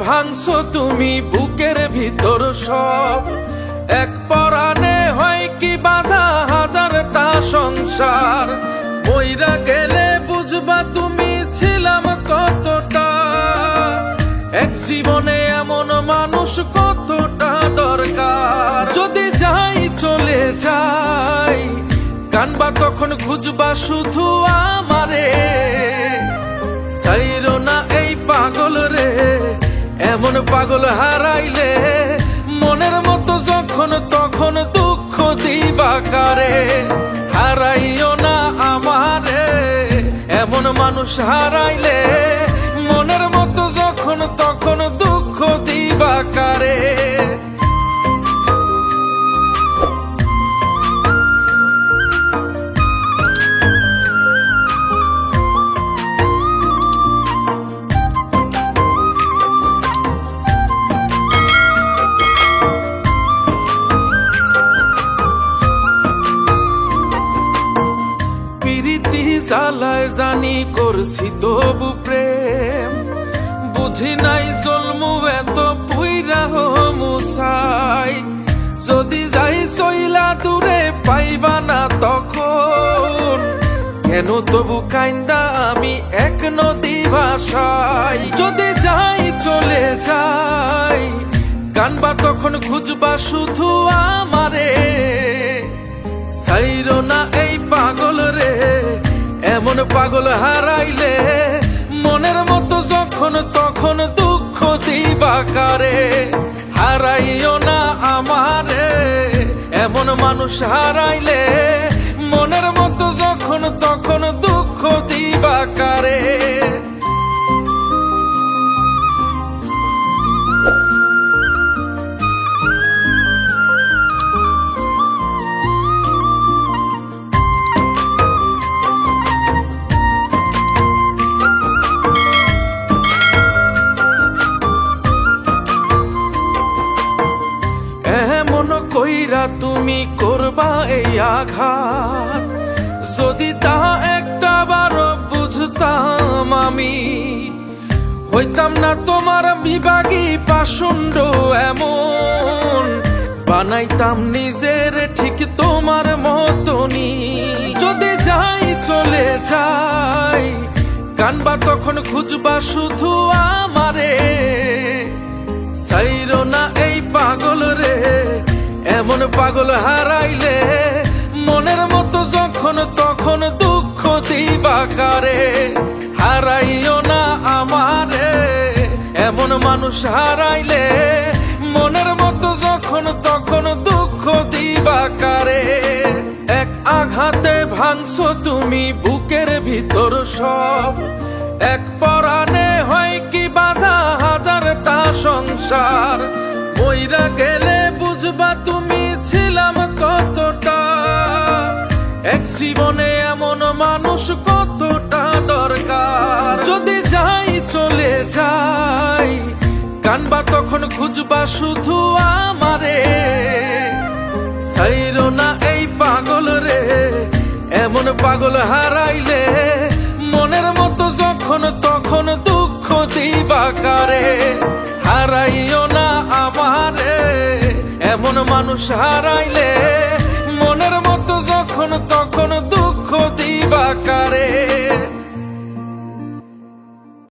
ভাঙছো তুমি বুকের ভিতর সব, এক পরাণে হয় কি বাধা হাজারটা সংসার। মইরা গেলে বুঝবা তুমি ছিলাম কতটা, এক জীবনে এমন মানুষ কতটা দরকার। যদি যাই চলে যাই কানবা তখন খুঁজবা শুধু আমারে, সাইরো না এই পাগল রে, এমন পাগল হারাইলে মনের মতো যখন তখন দুঃখ দিবা কারে। হারাইও না আমারে, এমন মানুষ হারাইলে মনের মতো যখন তখন দুঃখ দিবা কারে। প্রীতি জ্বালায় জানি করছি তবু প্রেম, বুঝি নাই জন্ম এত পুইরা মুসাই। যদি যাই চইলা দূরে পাইবা না তখন, কেন তবু কাইন্দা আমি এক নদী ভাষাই। যদি যাই চলে যাই কানবা তখন খুঁজবা শুধু আমারে, সাইরো না এই পাগল রে, এমন পাগল হারাইলে মনের মতো যখন তখন দুঃখ দিবা কারে। হারাইও না আমারে, এমন মানুষ হারাইলে মনের মতো যখন তখন দুঃখ দিবা কারে। কইরা তুমি করবা এই আঘাত, যদি তা একটা বার বুঝতাম আমি, হইতাম না তোমার বিভাগী পাষণ্ড এমন, বানাইতাম নিজের ঠিক তোমার মতনই। যদি যাই চলে যাই কানবা তখন খুঁজবা শুধু আমারে, সাইরো না এই পাগল রে, এমন পাগল হারাইলে মনের মতো যখন তখন দুঃখ দিবা কারে। হারাইও না আমারে, এমন মানুষ হারাইলে মনের মতো যখন তখন দুঃখ দিবা কারে। এক আঘাতে ভাঙছো তুমি বুকের ভিতর সব, এক পরাণে হয় কি বাধা হাজারটা সংসার। মইরা গেলে বুঝবা তুমি ছিলাম কতটা, এক জীবনে এমন মানুষ কতটা দরকার। যদি যাই চলে যাই কানবা তখন খুঁজবা শুধু আমারে, সাইরো না এই পাগল রে, এমন পাগল হারাইলে মনের মতো যখন তখন দুঃখ দিবা কারে। হারাইও না আমারে, এমন মানুষ হারাইলে মনের মতো যখন তখন